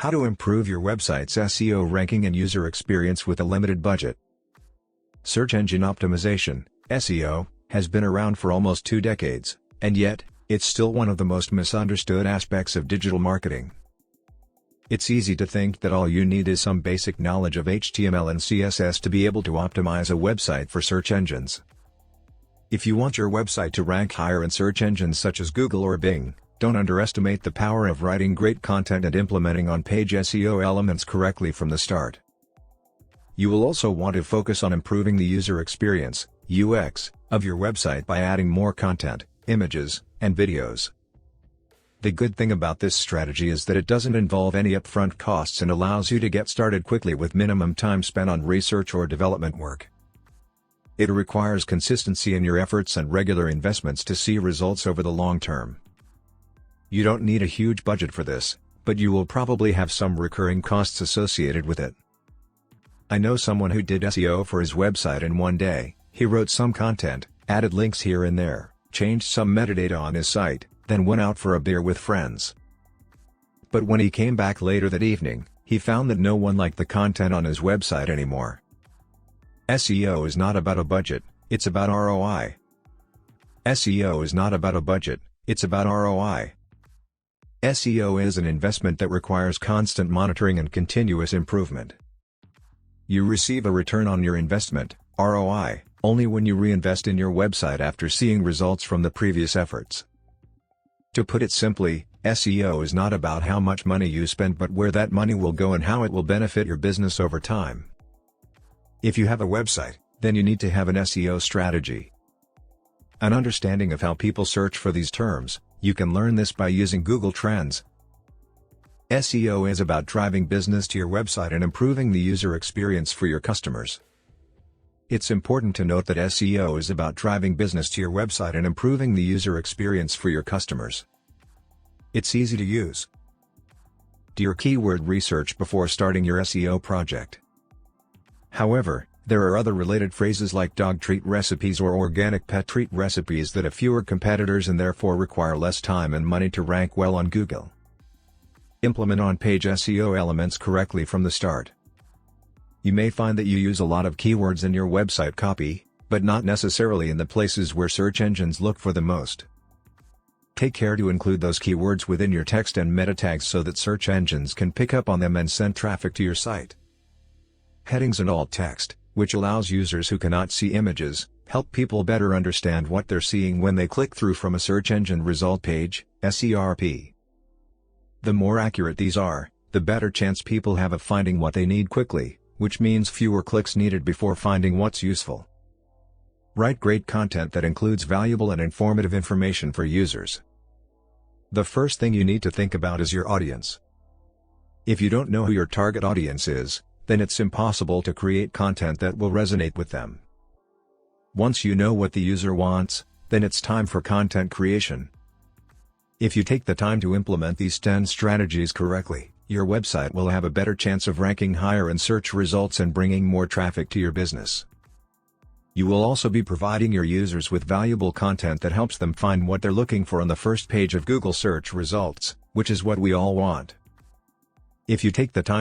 How to improve your website's SEO ranking and user experience with a limited budget. Search engine optimization, SEO, has been around for almost 2 decades, and yet, it's still one of the most misunderstood aspects of digital marketing. It's easy to think that all you need is some basic knowledge of HTML and CSS to be able to optimize a website for search engines. If you want your website to rank higher in search engines such as Google or Bing, don't underestimate the power of writing great content and implementing on-page SEO elements correctly from the start. You will also want to focus on improving the user experience, UX, of your website by adding more content, images, and videos. The good thing about this strategy is that it doesn't involve any upfront costs and allows you to get started quickly with minimum time spent on research or development work. It requires consistency in your efforts and regular investments to see results over the long term. You don't need a huge budget for this, but you will probably have some recurring costs associated with it. I know someone who did SEO for his website in one day. He wrote some content, added links here and there, changed some metadata on his site, then went out for a beer with friends. But when he came back later that evening, he found that no one liked the content on his website anymore. SEO is not about a budget, it's about ROI. SEO is not about a budget, it's about ROI. SEO is an investment that requires constant monitoring and continuous improvement. You receive a return on your investment, ROI, only when you reinvest in your website after seeing results from the previous efforts. To put it simply, SEO is not about how much money you spend but where that money will go and how it will benefit your business over time. If you have a website, then you need to have an SEO strategy. An understanding of how people search for these terms, you can learn this by using Google Trends. SEO is about driving business to your website and improving the user experience for your customers. It's important to note that SEO is about driving business to your website and improving the user experience for your customers. It's easy to use. Do your keyword research before starting your SEO project. However, there are other related phrases like dog treat recipes or organic pet treat recipes that have fewer competitors and therefore require less time and money to rank well on Google. Implement on-page SEO elements correctly from the start. You may find that you use a lot of keywords in your website copy, but not necessarily in the places where search engines look for the most. Take care to include those keywords within your text and meta tags so that search engines can pick up on them and send traffic to your site. Headings and alt text, which allows users who cannot see images, help people better understand what they're seeing when they click through from a search engine result page, SERP. The more accurate these are, the better chance people have of finding what they need quickly, which means fewer clicks needed before finding what's useful. Write great content that includes valuable and informative information for users. The first thing you need to think about is your audience. If you don't know who your target audience is, then it's impossible to create content that will resonate with them. Once you know what the user wants, then it's time for content creation. If you take the time to implement these 10 strategies correctly, your website will have a better chance of ranking higher in search results and bringing more traffic to your business. You will also be providing your users with valuable content that helps them find what they're looking for on the first page of Google search results, which is what we all want. If you take the time